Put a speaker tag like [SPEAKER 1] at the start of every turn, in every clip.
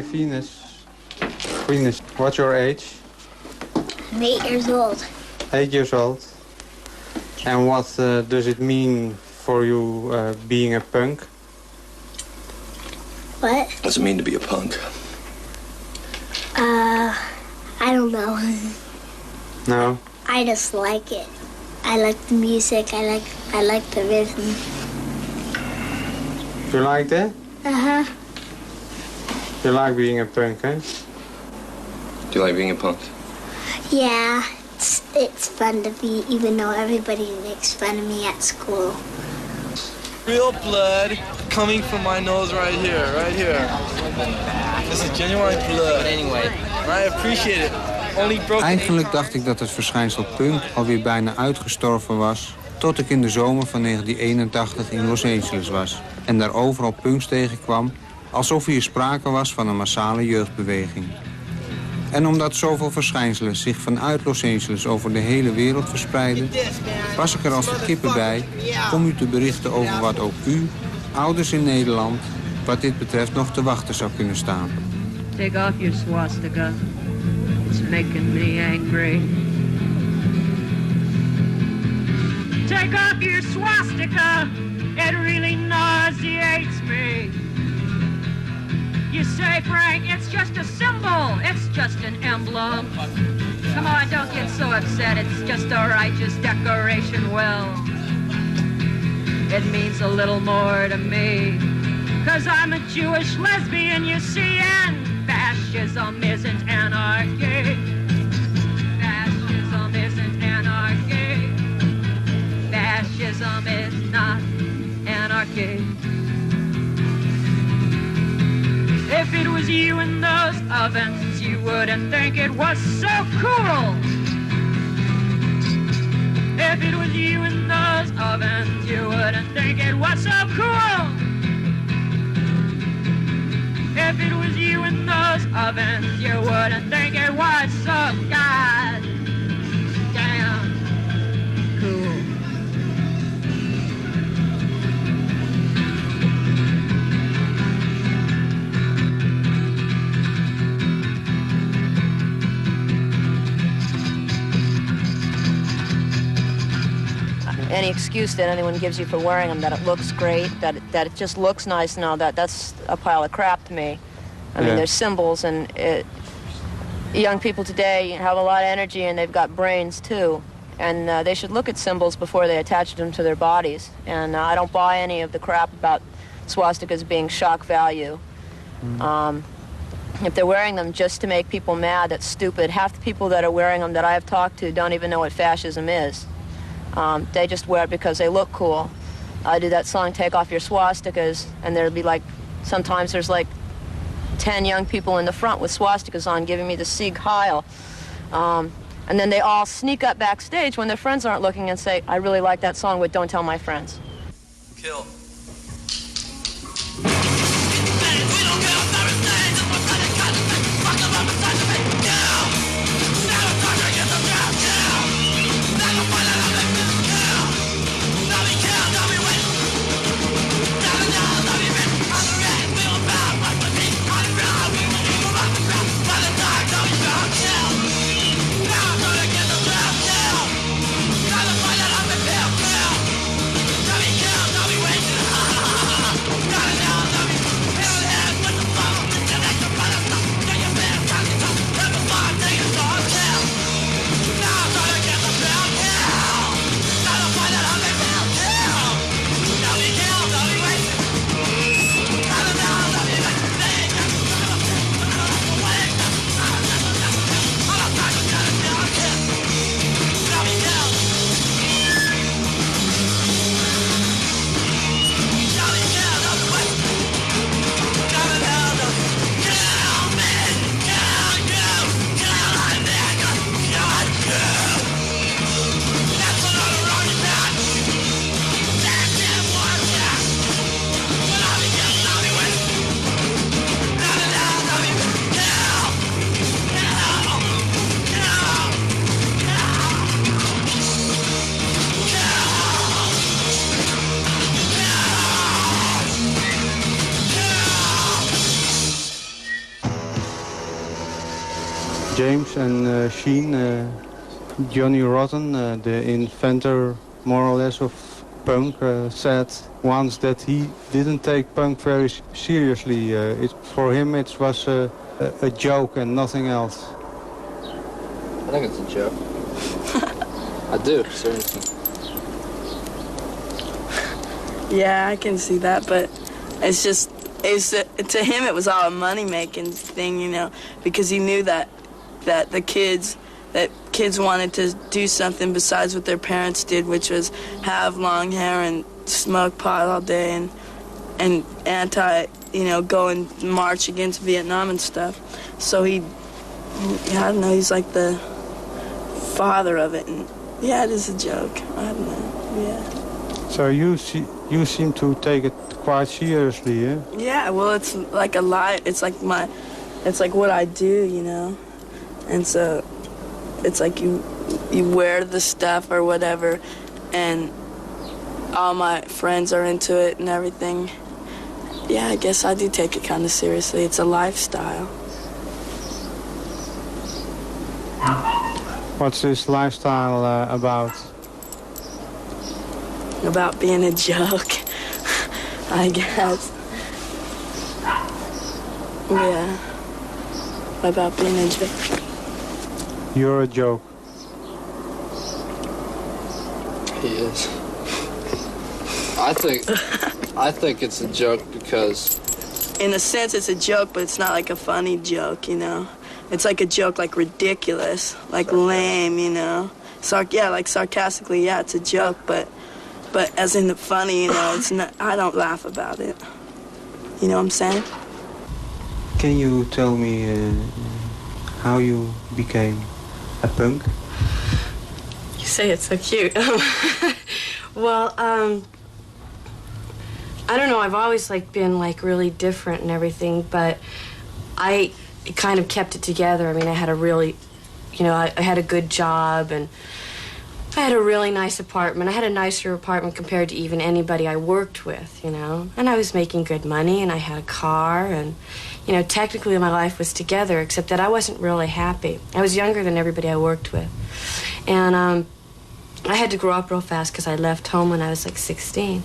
[SPEAKER 1] Venus, what's your age?
[SPEAKER 2] I'm 8 years old.
[SPEAKER 1] 8 years old. And what does it mean for you being a punk?
[SPEAKER 2] What?
[SPEAKER 3] What does it mean to be a punk?
[SPEAKER 2] I don't know.
[SPEAKER 1] No?
[SPEAKER 2] I just like it. I like the music. I like the rhythm.
[SPEAKER 1] You like that?
[SPEAKER 2] Uh-huh.
[SPEAKER 1] You like being a punk, eh?
[SPEAKER 3] Do you like being a punk?
[SPEAKER 2] Yeah, it's fun to be, even though everybody makes fun of me at school.
[SPEAKER 4] Real blood coming from my nose right here. This is genuine blood. Anyway, I appreciate it. Only broken.
[SPEAKER 5] Eigenlijk dacht ik dat het verschijnsel punk alweer bijna uitgestorven was, tot ik in de zomer van 1981 in Los Angeles was en daar overal punks tegenkwam, alsof hier sprake was van een massale jeugdbeweging. En omdat zoveel verschijnselen zich vanuit Los Angeles over de hele wereld verspreiden, was ik er als de kippen bij om u te berichten over wat ook u, ouders in Nederland, wat dit betreft nog te wachten zou kunnen staan.
[SPEAKER 6] Take off your swastika. It's making me angry. Take off your swastika. It really nauseates me. You say, Frank, it's just a symbol. It's just an emblem. Come on, don't get so upset. It's just a righteous decoration. Well, it means a little more to me. 'Cause I'm a Jewish lesbian, you see, and fascism isn't anarchy. Fascism isn't anarchy. Fascism is not anarchy. If it was you in those ovens, you wouldn't think it was so cool. If it was you in those ovens, you wouldn't think it was so cool. If it was you in those ovens, you wouldn't think it was so goddamn cool.
[SPEAKER 7] Any excuse that anyone gives you for wearing them, that it looks great, that it just looks nice and all that's a pile of crap to me. I mean, there's symbols, and young people today have a lot of energy, and they've got brains too, and they should look at symbols before they attach them to their bodies. And I don't buy any of the crap about swastikas being shock value. If they're wearing them just to make people mad, that's stupid. Half the people that are wearing them that I have talked to don't even know what fascism is. They just wear it because they look cool. I do that song, Take Off Your Swastikas, and there'll be like, sometimes there's like 10 young people in the front with swastikas on giving me the Sieg Heil. And then they all sneak up backstage when their friends aren't looking and say, I really like that song, but don't tell my friends.
[SPEAKER 4] Kill.
[SPEAKER 8] Wait
[SPEAKER 1] James and Sheen, Johnny Rotten, the inventor more or less of punk, said once that he didn't take punk very seriously. For him it was a joke and nothing else.
[SPEAKER 4] I think it's a joke. I do, seriously.
[SPEAKER 8] Yeah, I can see that, but to him it was all a money-making thing, you know, because he knew that kids wanted to do something besides what their parents did, which was have long hair and smoke pot all day and go and march against Vietnam and stuff. So I don't know, he's like the father of it, and yeah, it is a joke. I don't know, yeah.
[SPEAKER 1] So you seem to take it quite seriously, yeah?
[SPEAKER 8] Yeah, well, it's like a lie. It's like what I do, you know, and so it's like you wear the stuff or whatever, and all my friends are into it and everything. Yeah, I guess I do take it kind of seriously. It's a lifestyle.
[SPEAKER 1] What's this lifestyle about?
[SPEAKER 8] About being a joke, I guess. Yeah, about being a joke.
[SPEAKER 1] You're a joke.
[SPEAKER 4] He is. I think it's a joke because...
[SPEAKER 8] In a sense, it's a joke, but it's not like a funny joke, you know? It's like a joke, like ridiculous, like lame, you know? Like sarcastically, yeah, it's a joke, but as in the funny, you know, it's not, I don't laugh about it. You know what I'm saying?
[SPEAKER 5] Can you tell me how you became a punk?
[SPEAKER 9] You say it's so cute. Well, I don't know, I've always been really different and everything, but I kind of kept it together. I mean, I had a really, I had a good job, and I had a really nice apartment. I had a nicer apartment compared to even anybody I worked with, you know. And I was making good money, and I had a car, and, technically my life was together, except that I wasn't really happy. I was younger than everybody I worked with. And I had to grow up real fast because I left home when I was 16.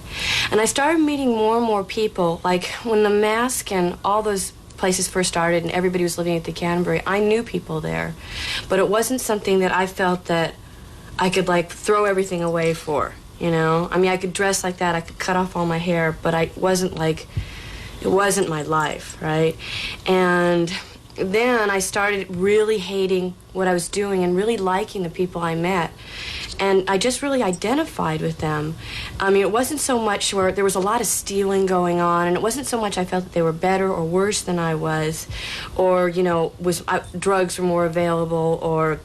[SPEAKER 9] And I started meeting more and more people. Like when the Mask and all those places first started and everybody was living at the Canterbury, I knew people there. But it wasn't something that I felt that I could throw everything away for, you know? I mean, I could dress like that, I could cut off all my hair, but it wasn't my life, right? And then I started really hating what I was doing and really liking the people I met. And I just really identified with them. I mean, it wasn't so much where there was a lot of stealing going on, and it wasn't so much I felt that they were better or worse than I was, or, drugs were more available or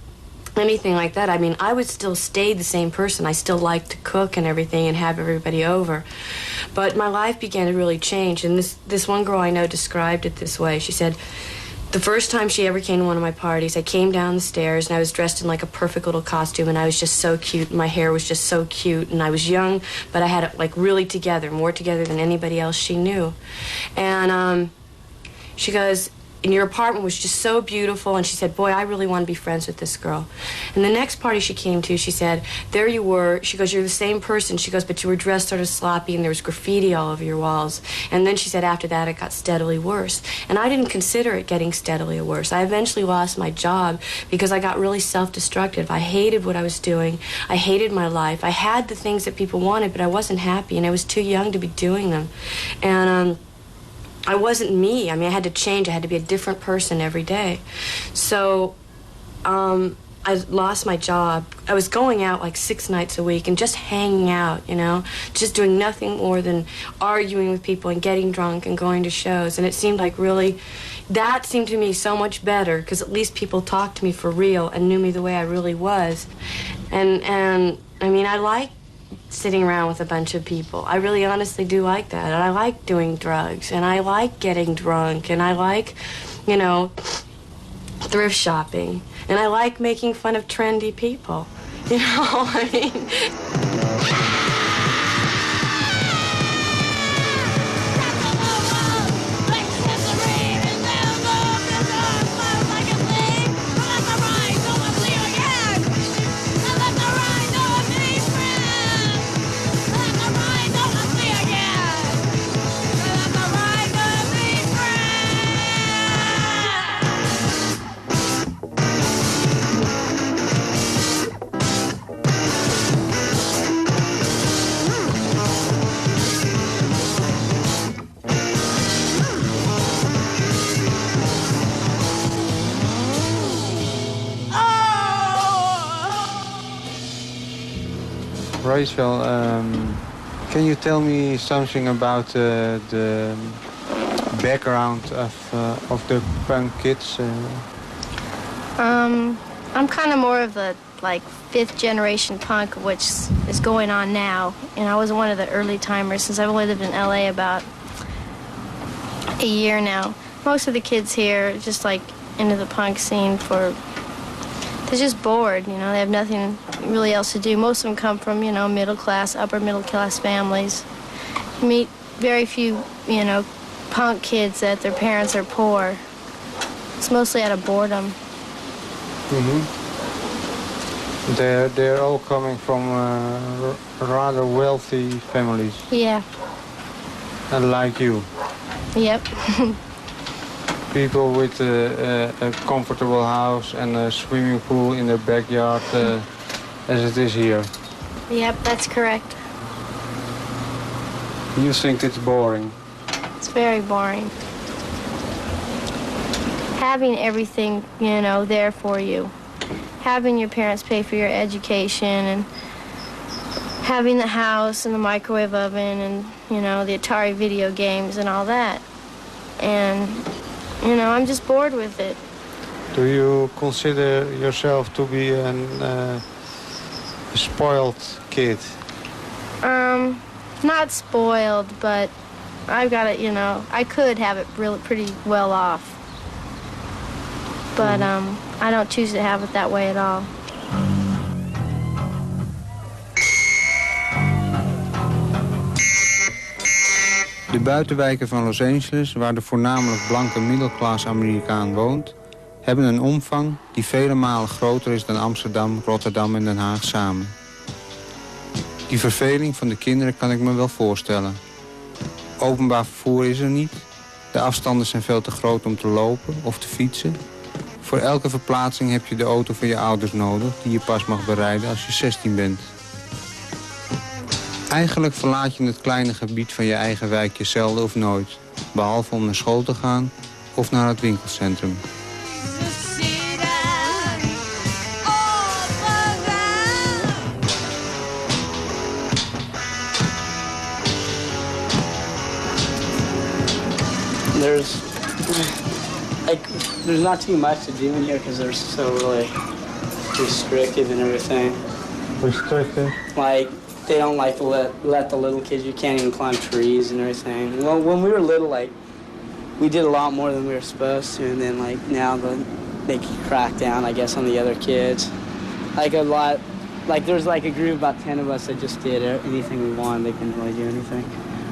[SPEAKER 9] anything like that. I mean, I would still stay the same person. I still liked to cook and everything and have everybody over. But my life began to really change, and this one girl I know described it this way. She said, the first time she ever came to one of my parties, I came down the stairs, and I was dressed in a perfect little costume, and I was just so cute, and my hair was just so cute, and I was young, but I had it really together, more together than anybody else she knew. And she goes, and your apartment was just so beautiful, and she said, boy, I really want to be friends with this girl. And the next party she came to, she said, there you were. She goes, you're the same person. She goes, but you were dressed sort of sloppy, and there was graffiti all over your walls. And then she said, after that, it got steadily worse. And I didn't consider it getting steadily worse. I eventually lost my job because I got really self-destructive. I hated what I was doing. I hated my life. I had the things that people wanted, but I wasn't happy, and I was too young to be doing them. And I wasn't me. I mean, I had to change. I had to be a different person every day. So I lost my job. I was going out 6 nights a week and just hanging out, just doing nothing more than arguing with people and getting drunk and going to shows. And it seemed that seemed to me so much better because at least people talked to me for real and knew me the way I really was. And I mean, I like sitting around with a bunch of people. I really honestly do like that. And I like doing drugs, and I like getting drunk, and I like, thrift shopping, and I like making fun of trendy people. I mean...
[SPEAKER 5] Rachel, can you tell me something about the background of the punk kids?
[SPEAKER 10] I'm kind of more of the fifth generation punk, which is going on now. And I was one of the early timers since I've only lived in LA about a year now. Most of the kids here are just into the punk scene they're just bored, they have nothing really else to do. Most of them come from, middle class, upper middle class families. You meet very few, punk kids that their parents are poor. It's mostly out of boredom.
[SPEAKER 5] Mm-hmm. They're all coming from rather wealthy families.
[SPEAKER 10] Yeah.
[SPEAKER 5] And like you.
[SPEAKER 10] Yep.
[SPEAKER 5] People with a comfortable house and a swimming pool in their backyard, as it is here.
[SPEAKER 10] Yep, that's correct.
[SPEAKER 5] You think it's boring?
[SPEAKER 10] It's very boring. Having everything, there for you. Having your parents pay for your education and having the house and the microwave oven and, the Atari video games and all that. And, I'm just bored with it.
[SPEAKER 5] Do you consider yourself to be a spoiled kid?
[SPEAKER 10] Not spoiled, but I've got it, I could have it really pretty well off. But, I don't choose to have it that way at all.
[SPEAKER 5] De buitenwijken van Los Angeles, waar de voornamelijk blanke middelklasse Amerikaan woont, hebben een omvang die vele malen groter is dan Amsterdam, Rotterdam en Den Haag samen. Die verveling van de kinderen kan ik me wel voorstellen. Openbaar vervoer is er niet. De afstanden zijn veel te groot om te lopen of te fietsen. Voor elke verplaatsing heb je de auto van je ouders nodig, die je pas mag berijden als je 16 bent. Eigenlijk verlaat je het kleine gebied van je eigen wijkje zelden of nooit. Behalve om naar school te gaan of naar het winkelcentrum.
[SPEAKER 11] There's not too much to do in here because they're so really restrictive and everything.
[SPEAKER 5] Restrictive?
[SPEAKER 11] They don't like to let the little kids, you can't even climb trees and everything. Well, when we were little, we did a lot more than we were supposed to, and then now they crack down, I guess, on the other kids. There's a group of about 10 of us that just did anything we wanted. They couldn't really do anything.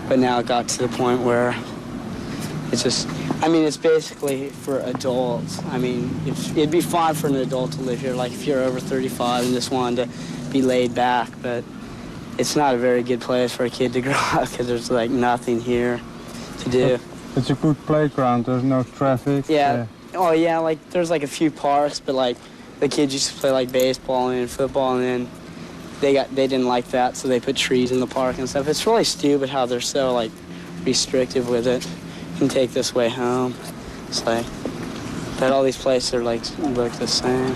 [SPEAKER 11] But now it got to the point where it's basically for adults. It'd be fine for an adult to live here, if you're over 35 and just wanted to be laid back, but it's not a very good place for a kid to grow up because there's nothing here to do.
[SPEAKER 5] It's a good playground, there's no traffic.
[SPEAKER 11] Yeah. Oh yeah, there's a few parks, but the kids used to play baseball and football, and then they didn't like that, so they put trees in the park and stuff. It's really stupid how they're so restrictive with it. You can take this way home. It's but all these places are look the same.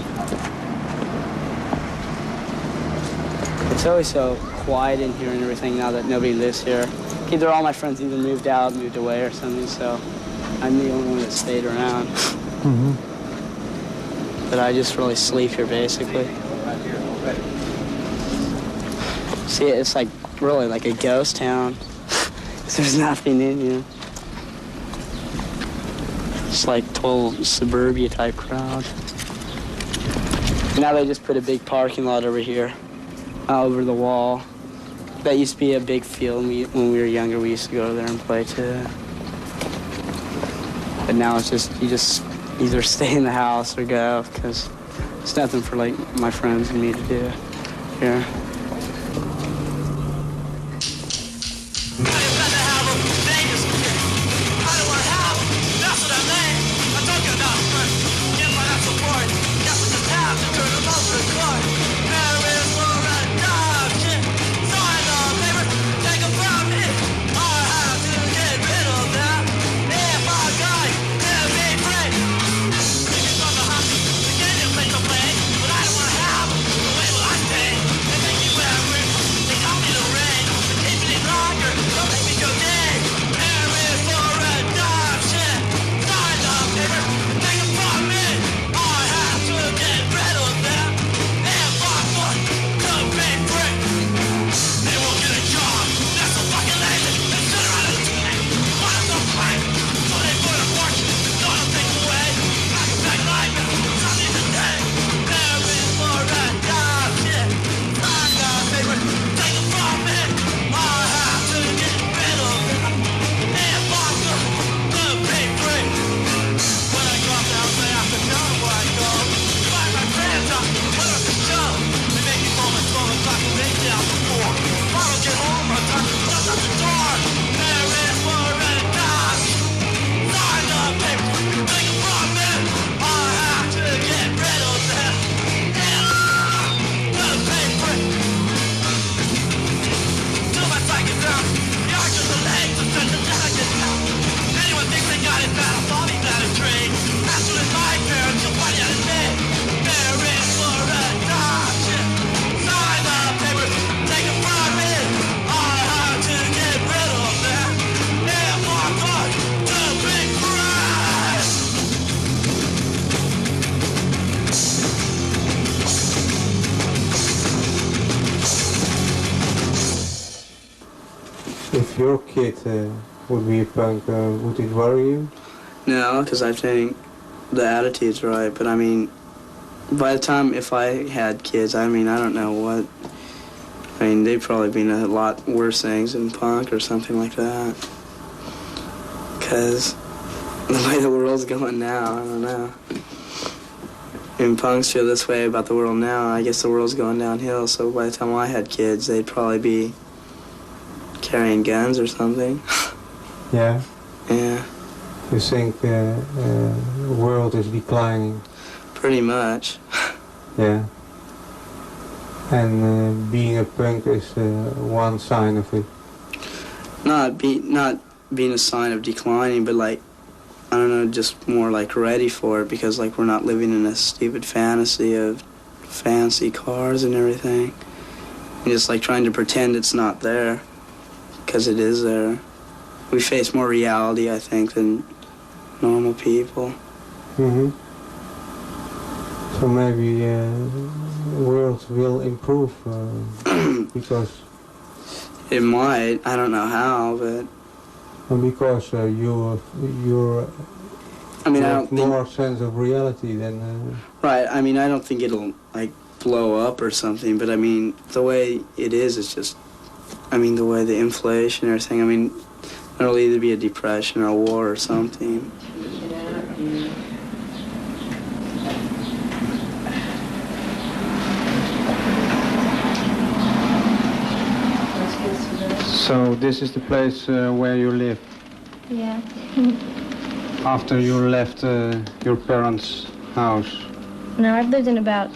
[SPEAKER 11] It's always so quiet in here and everything now that nobody lives here. Either all my friends either moved out, moved away or something, so I'm the only one that stayed around.
[SPEAKER 5] Mm-hmm.
[SPEAKER 11] But I just really sleep here basically. See, it's really a ghost town. There's nothing in here. It's total suburbia type crowd. Now they just put a big parking lot over here, over the wall. That used to be a big field. When we were younger, we used to go there and play too. But now it's just, you just either stay in the house or go, because it's nothing for my friends and me to do here.
[SPEAKER 1] If your kid would be a punk, would it worry you?
[SPEAKER 11] No, because I think the attitude's right. But I mean, by the time if I had kids, I mean, I don't know what. I mean, they'd probably be a lot worse things than punk or something like that. Because the way the world's going now, I don't know. And punks feel this way about the world now. I guess the world's going downhill, so by the time I had kids, they'd probably be carrying guns or something.
[SPEAKER 1] Yeah?
[SPEAKER 11] Yeah.
[SPEAKER 1] You think the world is declining?
[SPEAKER 11] Pretty much.
[SPEAKER 1] Yeah. And being a punk is one sign of it.
[SPEAKER 11] Not being a sign of declining, but like, I don't know, just more like ready for it, because like we're not living in a stupid fantasy of fancy cars and everything. And just like trying to pretend it's not there, because it is there. We face more reality, I think, than normal people.
[SPEAKER 1] Mm-hmm. So maybe the world will improve because...
[SPEAKER 11] It might. I don't know how, but...
[SPEAKER 1] Because you're
[SPEAKER 11] I mean, I don't think...
[SPEAKER 1] more sense of reality than...
[SPEAKER 11] Right, I mean, I don't think it'll, like, blow up or something, but I mean, the way it is just... I mean, the way the inflation and everything, I mean, there'll either be a depression or a war or something.
[SPEAKER 1] So this is the place where you live?
[SPEAKER 10] Yeah.
[SPEAKER 1] After you left your parents' house?
[SPEAKER 10] No, I've lived in about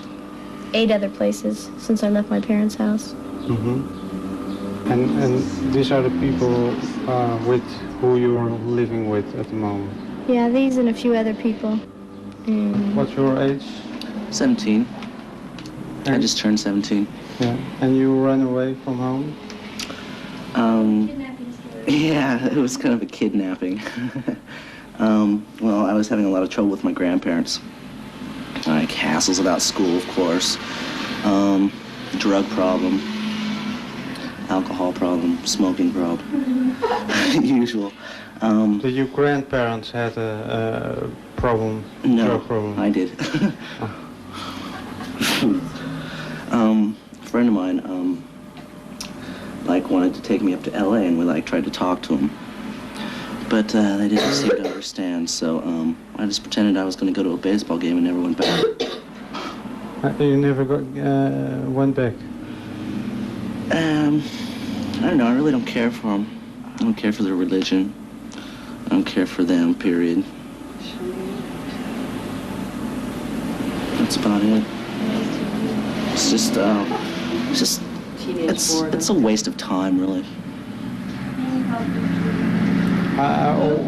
[SPEAKER 10] 8 other places since I left my parents' house.
[SPEAKER 1] Mm-hmm. And these are the people with who you're living with at the moment?
[SPEAKER 10] Yeah, these and a few other people. And
[SPEAKER 1] what's your age?
[SPEAKER 12] 17. I just turned 17.
[SPEAKER 1] Yeah. And you ran away from home?
[SPEAKER 12] Yeah, it was kind of a kidnapping. Well, I was having a lot of trouble with my grandparents. Like hassles about school, of course. Drug problem. Alcohol problem. Smoking problem. Usual.
[SPEAKER 1] Did your grandparents had a problem?
[SPEAKER 12] No,
[SPEAKER 1] drug problem?
[SPEAKER 12] I did. A friend of mine, like wanted to take me up to LA, and we like tried to talk to him, but they didn't seem to understand. So I just pretended I was going to go to a baseball game and never went back.
[SPEAKER 1] You never went back?
[SPEAKER 12] I don't know. I really don't care for them. I don't care for their religion. I don't care for them. Period. That's about it. It's just. It's a waste of time, really.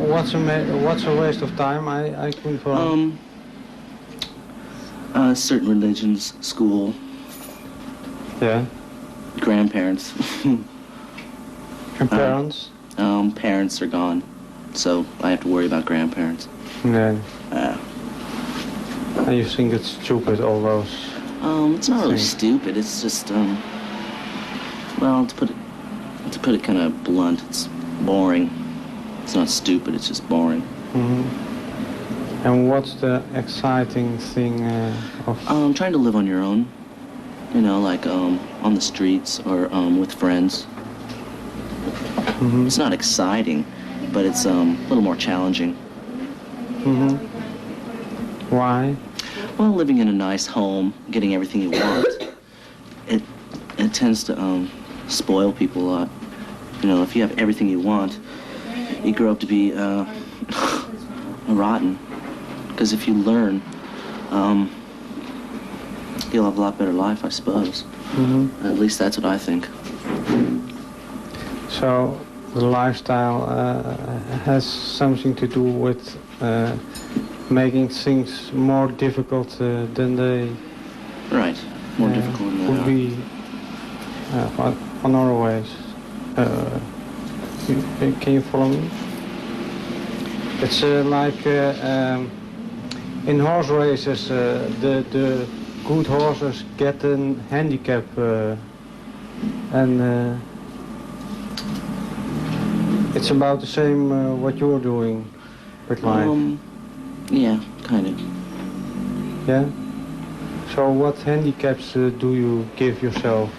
[SPEAKER 1] What's a waste of time? I couldn't follow.
[SPEAKER 12] Certain religions, school.
[SPEAKER 1] Yeah.
[SPEAKER 12] Grandparents.
[SPEAKER 1] And parents?
[SPEAKER 12] Parents are gone, so I have to worry about grandparents.
[SPEAKER 1] Yeah. And you think it's stupid, all those?
[SPEAKER 12] It's not really stupid. It's just well, to put it kind of blunt, it's boring. It's not stupid. It's just boring.
[SPEAKER 1] Mm-hmm. And what's the exciting thing of?
[SPEAKER 12] Trying to live on your own. You know, like on the streets or with friends.
[SPEAKER 1] Mm-hmm.
[SPEAKER 12] It's not exciting, but it's a little more challenging.
[SPEAKER 1] Mm-hmm. Why?
[SPEAKER 12] Well, living in a nice home, getting everything you want, it tends to spoil people a lot. You know, if you have everything you want, you grow up to be rotten. Because if you learn, you'll have a lot better life, I suppose.
[SPEAKER 1] Mm-hmm.
[SPEAKER 12] At least that's what I think.
[SPEAKER 1] So the lifestyle has something to do with making things more difficult than they
[SPEAKER 12] right, more difficult than
[SPEAKER 1] would be on other ways. Can you follow me? It's like in horse races, the good horses get a handicap, and It's about the same what you're doing with life.
[SPEAKER 12] Yeah, kind of.
[SPEAKER 1] Yeah? So what handicaps do you give yourself?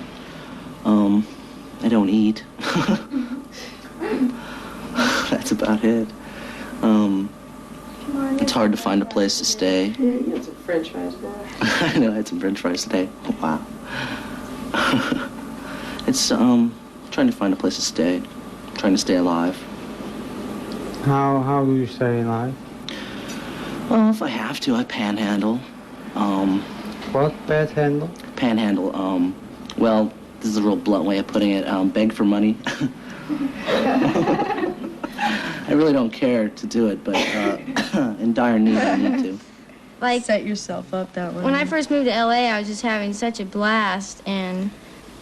[SPEAKER 12] I don't eat. That's about it. It's hard to find a place to stay.
[SPEAKER 9] Yeah, you had some French fries, boy.
[SPEAKER 12] I know, I had some French fries today. Oh, wow. It's trying to find a place to stay, trying to stay alive.
[SPEAKER 1] How do you stay alive?
[SPEAKER 12] Well, if I have to, I panhandle.
[SPEAKER 1] What? Panhandle?
[SPEAKER 12] Panhandle. Well, this is a real blunt way of putting it. Beg for money. I really don't care to do it, but in dire need, I need to.
[SPEAKER 10] Like,
[SPEAKER 9] set yourself up that way.
[SPEAKER 10] When I first moved to LA, I was just having such a blast, and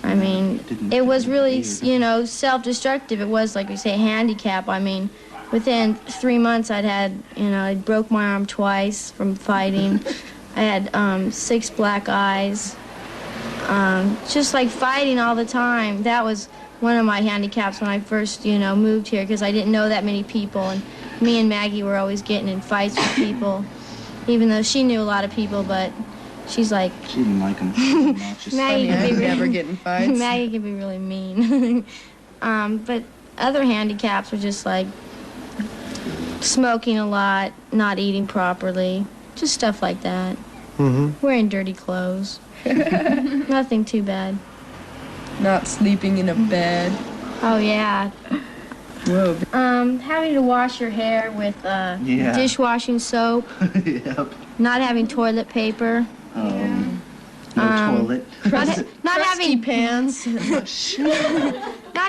[SPEAKER 10] I mean, it was really, you know, self-destructive. It was, like we say, a handicap. I mean, within 3 months, I broke my arm twice from fighting. I had 6 black eyes. Just like fighting all the time. That was one of my handicaps when I first, moved here, because I didn't know that many people, and me and Maggie were always getting in fights with people, even though she knew a lot of people, but she's like...
[SPEAKER 12] She didn't like them.
[SPEAKER 10] Maggie can be
[SPEAKER 9] never get in fights.
[SPEAKER 10] Maggie can be really mean. But other handicaps were just like smoking a lot, not eating properly, just stuff like that.
[SPEAKER 1] Mm-hmm.
[SPEAKER 10] Wearing dirty clothes. Nothing too bad.
[SPEAKER 9] Not sleeping in a bed.
[SPEAKER 10] Oh, yeah.
[SPEAKER 9] Whoa.
[SPEAKER 10] Having to wash your hair with dishwashing soap.
[SPEAKER 12] Yep.
[SPEAKER 10] Not having toilet paper.
[SPEAKER 12] No toilet.
[SPEAKER 10] Not having
[SPEAKER 9] pants.
[SPEAKER 10] Not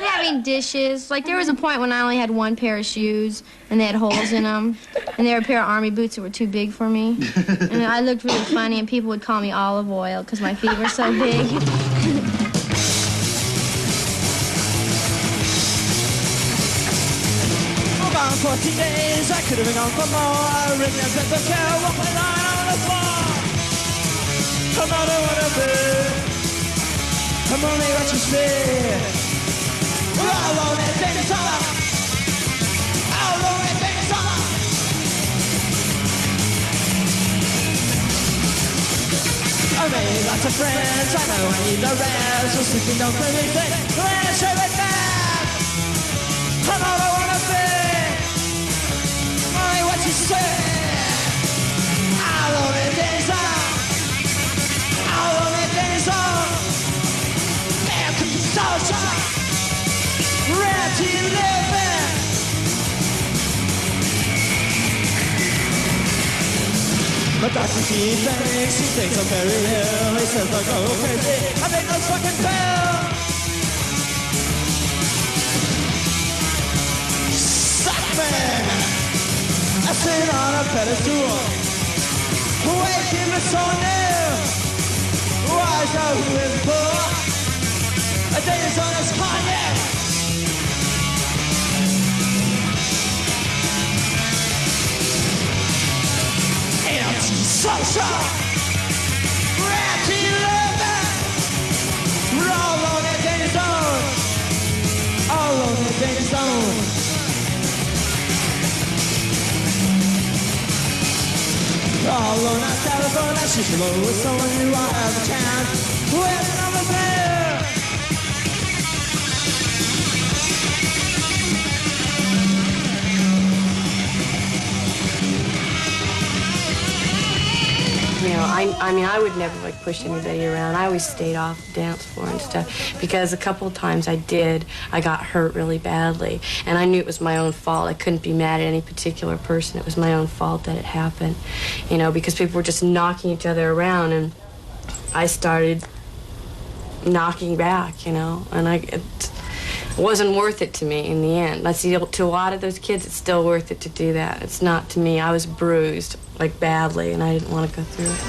[SPEAKER 10] having dishes. Like, there was a point when I only had one pair of shoes, and they had holes in them, and they were a pair of army boots that were too big for me. And I looked really funny, and people would call me olive oil because my feet were so big.
[SPEAKER 13] About 14 days, I could have been gone for more. I really have spent the care, one point line on the floor. I'm not a wanna be. I'm only what you see. We're all on that thing summer. All on that thing summer. I made lots of friends. I know I need the rest. So sleeping don't play me thing. Let's share it back. I'm all I wanna be. Only what you say. All on that thing summer. All on that thing summer. Man, keep so sharp. Ready living. But Dr. T thinks I'm very ill. He says I go crazy. I make no fucking pill. Suck me. I sit on a pedestal. Waking me so new. Wise out who is poor. A day is on his cognac. Empty social. Ratty living. We're all on that danger zone. All on that danger zone. All on that telephone. I should blow with someone who I have a chance. With another player.
[SPEAKER 9] I would never like push anybody around. I always stayed off the dance floor and stuff because a couple of times I got hurt really badly, and I knew it was my own fault. I couldn't be mad at any particular person. It was my own fault that it happened, because people were just knocking each other around, and I started knocking back, and it wasn't worth it to me in the end. I see to a lot of those kids, it's still worth it to do that. It's not to me. I was bruised, like badly, and I didn't want to go through it.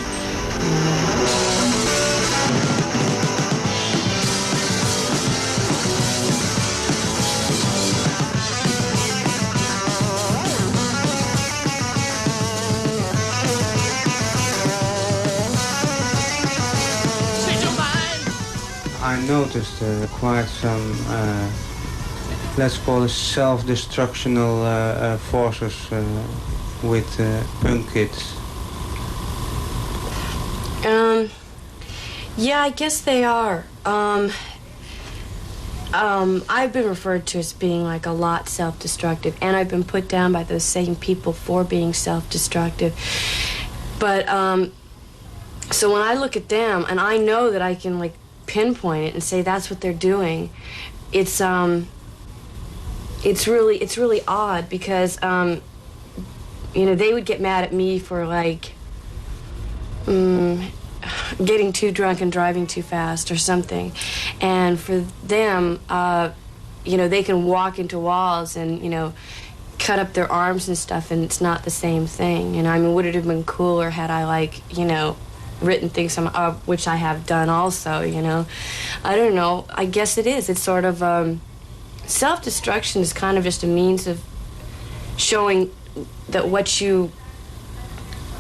[SPEAKER 1] I noticed quite some
[SPEAKER 5] let's call it self-destructional forces with punk kids?
[SPEAKER 9] Yeah, I guess they are. I've been referred to as being like a lot self-destructive, and I've been put down by those same people for being self-destructive. But so when I look at them, and I know that I can like pinpoint it and say that's what they're doing, it's really odd because you know, they would get mad at me for like getting too drunk and driving too fast or something, and for them, you know, they can walk into walls and, you know, cut up their arms and stuff, and it's not the same thing. You know, I mean, would it have been cooler had I, like, you know, written things, which I have done also, you know? I don't know. I guess it is. It's sort of, self-destruction is kind of just a means of showing that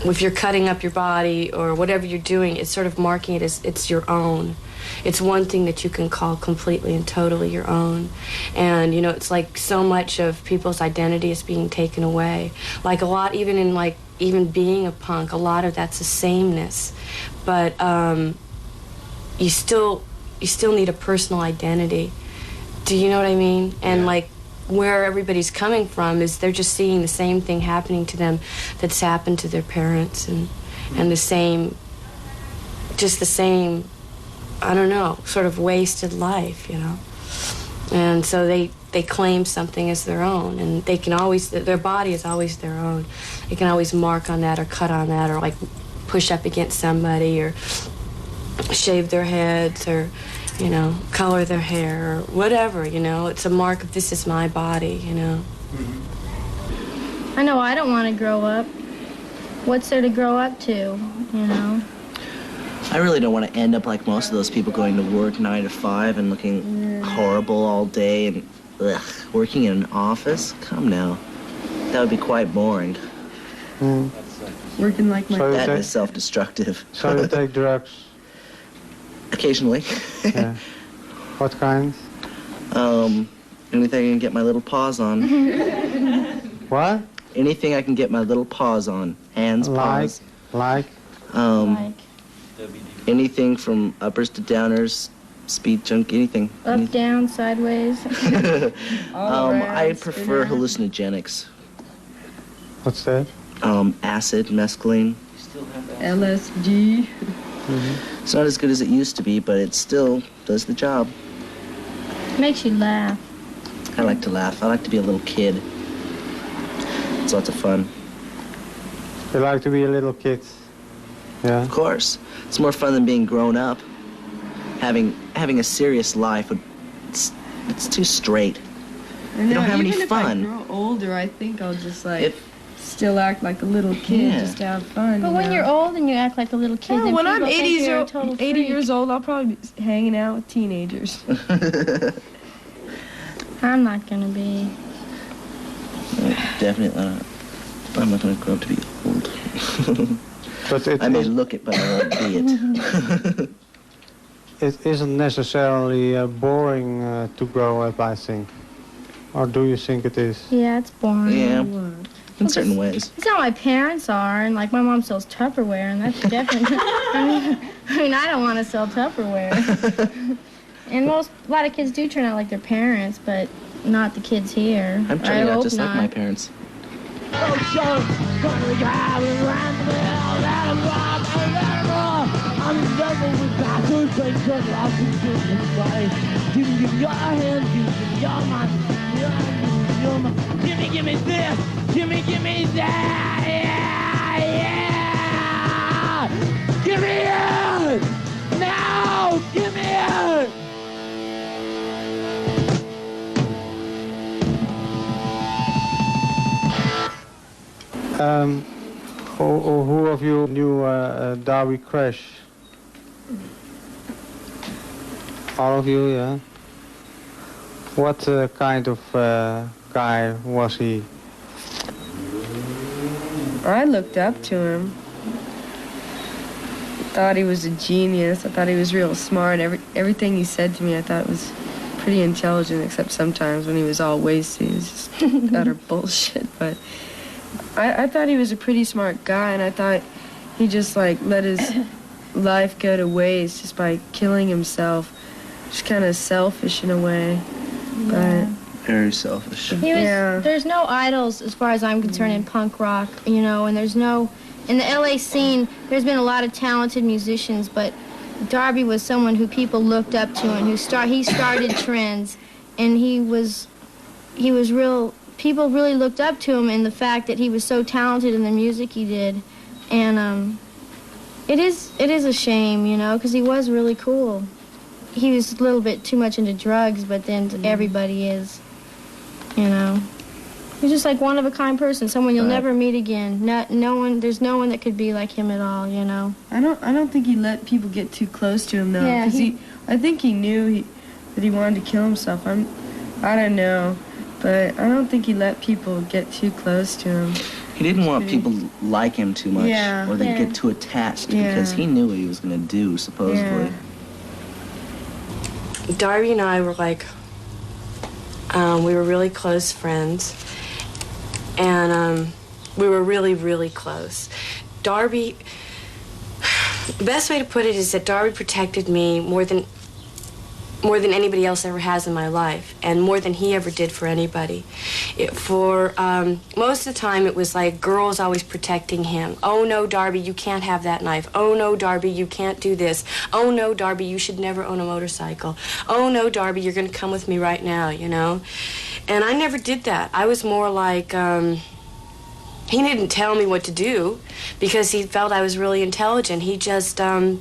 [SPEAKER 9] if you're cutting up your body or whatever you're doing, it's sort of marking it as it's your own. It's one thing that you can call completely and totally your own. And, you know, it's like so much of people's identity is being taken away. Like a lot, even being a punk, a lot of that's a sameness. But you still need a personal identity. Do you know what I mean? And like where everybody's coming from is they're just seeing the same thing happening to them that's happened to their parents, and the same, I don't know, sort of wasted life, you know. And so they claim something as their own, and they can always, their body is always their own. They can always mark on that or cut on that or like push up against somebody or shave their heads or, you know, color their hair or whatever, you know. It's a mark of this is my body, you know.
[SPEAKER 10] I know I don't want to grow up. What's there to grow up to, you know?
[SPEAKER 12] I really don't want to end up like most of those people going to work 9 to 5 and looking horrible all day and working in an office. Come now. That would be quite boring.
[SPEAKER 8] Working like my
[SPEAKER 12] dad is self-destructive.
[SPEAKER 1] So you take drugs?
[SPEAKER 12] Occasionally.
[SPEAKER 1] Yeah. What kind?
[SPEAKER 12] Anything I can get my little paws on.
[SPEAKER 1] What?
[SPEAKER 12] Anything I can get my little paws on. Hands, paws.
[SPEAKER 1] Like?
[SPEAKER 12] Anything from uppers to downers, speed junk, anything.
[SPEAKER 10] Up, down, sideways.
[SPEAKER 12] I prefer hallucinogenics.
[SPEAKER 1] What's that?
[SPEAKER 12] Acid, mescaline.
[SPEAKER 8] LSD.
[SPEAKER 12] It's not as good as it used to be, but it still does the job.
[SPEAKER 10] Makes you laugh.
[SPEAKER 12] I like to laugh. I like to be a little kid. It's lots of fun.
[SPEAKER 1] You like to be a little kid? Yeah.
[SPEAKER 12] Of course. It's more fun than being grown up. Having a serious life, it's too straight. You don't have any fun.
[SPEAKER 8] If I grow older, I think I'll just like still act like a little kid, just to have fun.
[SPEAKER 10] But when you're old and you act like a little kid, then
[SPEAKER 8] when I'm
[SPEAKER 10] people think you're a total
[SPEAKER 8] 80
[SPEAKER 10] freak.
[SPEAKER 8] years old, I'll probably be hanging out with teenagers.
[SPEAKER 10] I'm not gonna be.
[SPEAKER 12] Definitely not. I'm not going to grow up to be old.
[SPEAKER 1] But
[SPEAKER 12] I may look it, but I won't be it.
[SPEAKER 1] It isn't necessarily boring to grow up, I think. Or do you think it is?
[SPEAKER 10] Yeah, it's boring.
[SPEAKER 12] Yeah, in certain ways.
[SPEAKER 10] It's how my parents are, and like my mom sells Tupperware, and that's definitely. I mean, I don't want to sell Tupperware. And a lot of kids do turn out like their parents, but not the kids here.
[SPEAKER 12] I'm turning out just like my parents.
[SPEAKER 13] I'm the devil with backwards and cut off and kill everybody. Give me your hands, give me your mind, give me this, give me that, yeah. Give me it, now, give me it.
[SPEAKER 1] Who of you knew Darby Crash? All of you, yeah. What kind of guy was he?
[SPEAKER 8] I looked up to him. Thought he was a genius. I thought he was real smart. Everything he said to me, I thought was
[SPEAKER 9] pretty intelligent, except sometimes when he was all wasted, he was just utter bullshit. But I thought he was a pretty smart guy, and I thought he just like let his life go to waste just by killing himself. Just kind of selfish in a way, but
[SPEAKER 12] very selfish.
[SPEAKER 10] There's no idols as far as I'm concerned in punk rock, you know, and there's no, in the LA scene, there's been a lot of talented musicians, but Darby was someone who people looked up to and he started trends, and he was real, people really looked up to him in the fact that he was so talented in the music he did, and it is a shame, you know, because he was really cool. He was a little bit too much into drugs, but then everybody is, you know. He's just like one-of-a-kind person, someone you'll never meet again. There's no one that could be like him at all, you know.
[SPEAKER 9] I don't think he let people get too close to him though, because I think he knew that he wanted to kill himself. I don't know, but I don't think he let people get too close to him.
[SPEAKER 12] He didn't want people to like him too much, or they'd get too attached, because he knew what he was going to do, supposedly.
[SPEAKER 9] Darby and I were like, we were really close friends, and we were really, really close. Darby, the best way to put it is that Darby protected me more than anybody else ever has in my life, and more than he ever did for anybody. Most of the time, it was like girls always protecting him. Oh, no, Darby, you can't have that knife. Oh, no, Darby, you can't do this. Oh, no, Darby, you should never own a motorcycle. Oh, no, Darby, you're going to come with me right now, you know? And I never did that. I was more like, he didn't tell me what to do because he felt I was really intelligent. He just sort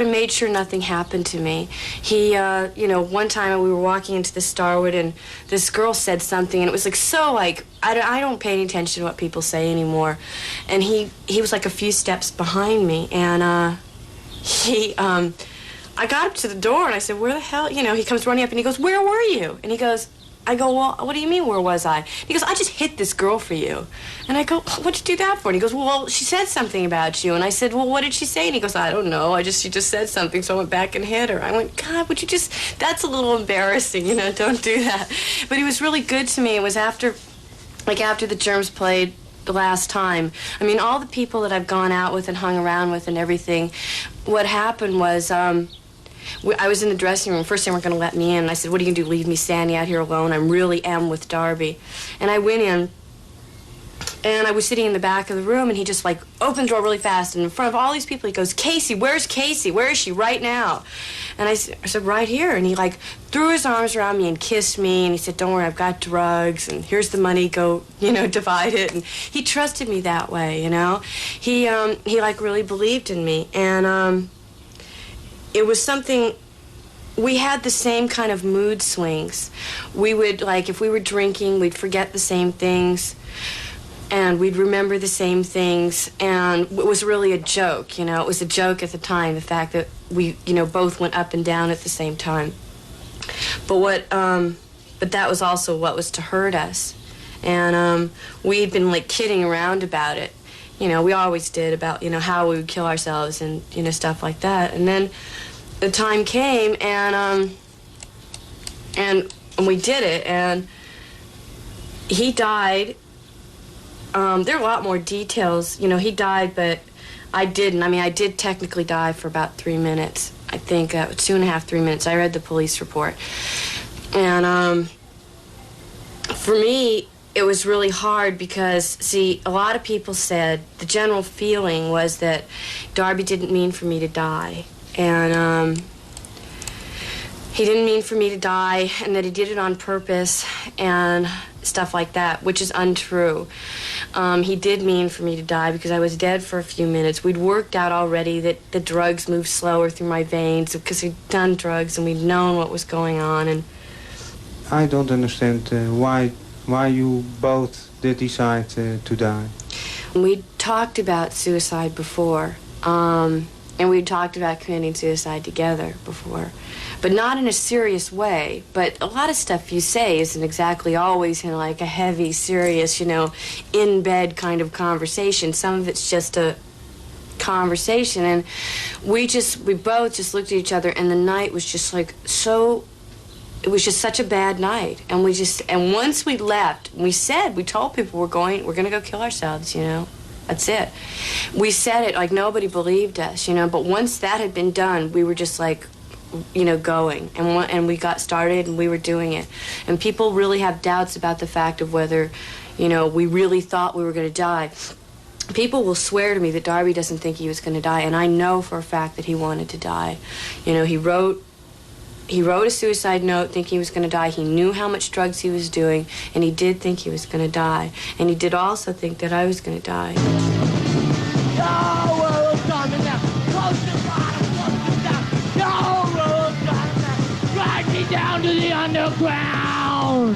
[SPEAKER 9] of made sure nothing happened to me. He, one time we were walking into the Starwood and this girl said something, and it was like so like, I don't pay any attention to what people say anymore. And he was like a few steps behind me, and I got up to the door and I said, where the hell, he comes running up and he goes, where were you? And I go, well, what do you mean, where was I? He goes, I just hit this girl for you. And I go, what'd you do that for? And he goes, well, she said something about you. And I said, well, what did she say? And he goes, I don't know. She just said something, so I went back and hit her. I went, God, would you that's a little embarrassing, don't do that. But he was really good to me. It was after the Germs played the last time. I mean, all the people that I've gone out with and hung around with and everything, what happened was, I was in the dressing room. First, they weren't going to let me in. And I said, what are you going to do, leave me standing out here alone? I really am with Darby. And I went in, and I was sitting in the back of the room, and he just, opened the door really fast. And in front of all these people, he goes, Casey, where's Casey? Where is she right now? And I said, right here. And he, threw his arms around me and kissed me. And he said, don't worry, I've got drugs. And here's the money. Go, divide it. And he trusted me that way, He really believed in me. And, it was something, we had the same kind of mood swings. We would, if we were drinking, we'd forget the same things, and we'd remember the same things, and it was really a joke, It was a joke at the time, the fact that we, both went up and down at the same time. But that was also what was to hurt us. And we'd been, kidding around about it. We always did about, how we would kill ourselves and, stuff like that. And then the time came, and we did it, and he died. There are a lot more details. He died, but I didn't. I mean, I did technically die for about 3 minutes. I think 2.5, 3 minutes. I read the police report. And for me, it was really hard because, see, a lot of people said the general feeling was that Darby didn't mean for me to die. And he didn't mean for me to die, and that he did it on purpose and stuff like that, which is untrue. He did mean for me to die because I was dead for a few minutes. We'd worked out already that the drugs moved slower through my veins because we'd done drugs and we'd known what was going on. And
[SPEAKER 1] I don't understand why you both did decide to die.
[SPEAKER 9] We talked about suicide before, and we talked about committing suicide together before, but not in a serious way. But a lot of stuff you say isn't exactly always in a heavy, serious, in bed kind of conversation. Some of it's just a conversation, and we both just looked at each other, and the night was just like it was just such a bad night, and once we left, we told people we're gonna go kill ourselves, you know. That's it. We said it like nobody believed us, you know, but once that had been done, we were just like, you know, going, and we got started, and we were doing it. And people really have doubts about the fact of whether, you know, we really thought we were going to die. People will swear to me that Darby doesn't think he was going to die, and I know for a fact that he wanted to die. You know, he wrote a suicide note thinking he was going to die. He knew how much drugs he was doing, and he did think he was going to die. And he did also think that I was going to die.
[SPEAKER 13] Your world's coming down, close to the bottom, close to down. Your world's coming down, drag me down to the underground.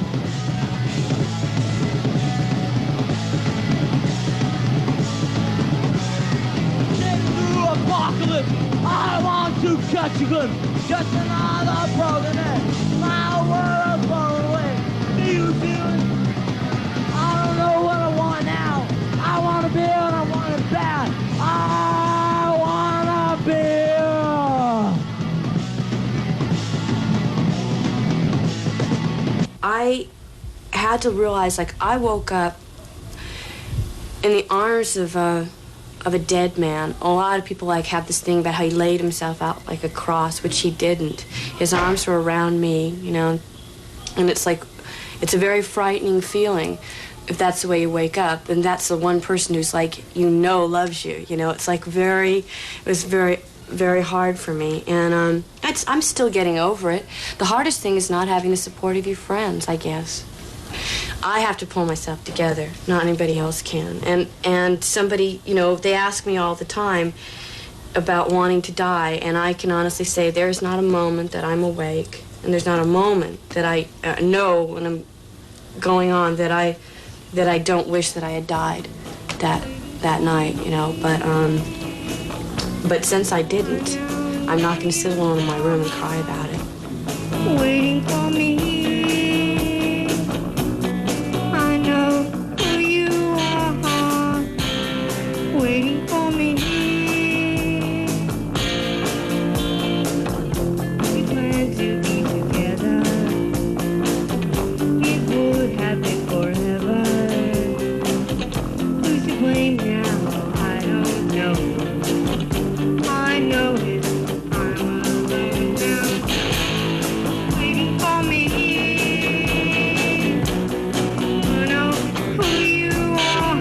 [SPEAKER 13] Apocalypse, I want to catch a glimpse. Just another broken head. My world's blown away. Do you feel it? I don't know what I want now. I want to be and I want it bad. I want to be.
[SPEAKER 9] I had to realize, like, I woke up in the arms of a dead man. A lot of people like have this thing about how he laid himself out like a cross, which he didn't. His arms were around me, you know, and it's like, it's a very frightening feeling if that's the way you wake up, and that's the one person who's like, you know, loves you, you know. It's like it was very, very hard for me, and I'm still getting over it. The hardest thing is not having the support of your friends, I guess. I have to pull myself together, not anybody else can. And somebody, you know, they ask me all the time about wanting to die, and I can honestly say there's not a moment that I'm awake, and there's not a moment that I know when I'm going on that I don't wish that I had died that night, you know. But since I didn't, I'm not going to sit alone in my room and cry about it.
[SPEAKER 13] Waiting for me. Waiting for me. We planned to be together. It would have been forever. Who's to blame now? I don't know. I know it. I'm alone now. Waiting for me. I know who you are.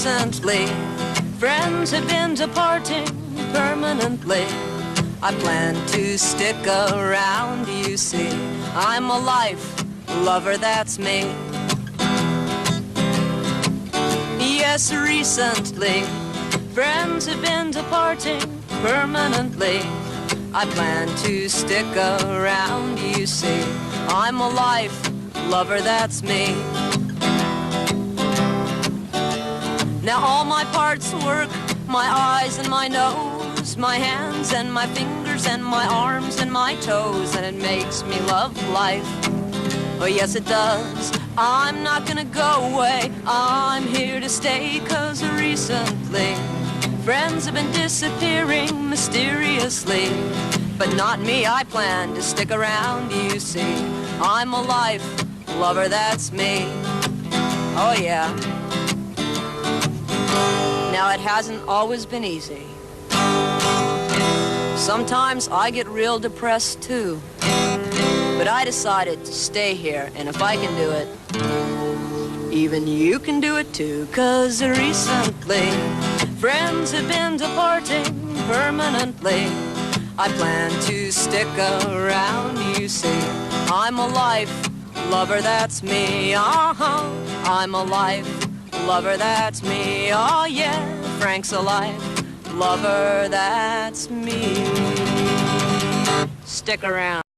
[SPEAKER 7] recently, friends have been departing permanently. I plan to stick around, you see. I'm a life lover, that's me. Yes, recently, friends have been departing permanently. I plan to stick around, you see. I'm a life lover, that's me. Now all my parts work, my eyes and my nose, my hands and my fingers and my arms and my toes, and it makes me love life. Oh yes it does. I'm not gonna go away, I'm here to stay, 'cause recently friends have been disappearing mysteriously. But not me, I plan to stick around, you see. I'm a life lover, that's me. Oh yeah. Now it hasn't always been easy. Sometimes I get real depressed too. But I decided to stay here, and if I can do it, even you can do it too. 'Cause recently, friends have been departing permanently. I plan to stick around, you see. I'm a life lover, that's me. Uh-huh. I'm a life lover, that's me. Oh yeah, Frank's a life lover, that's me. Stick around.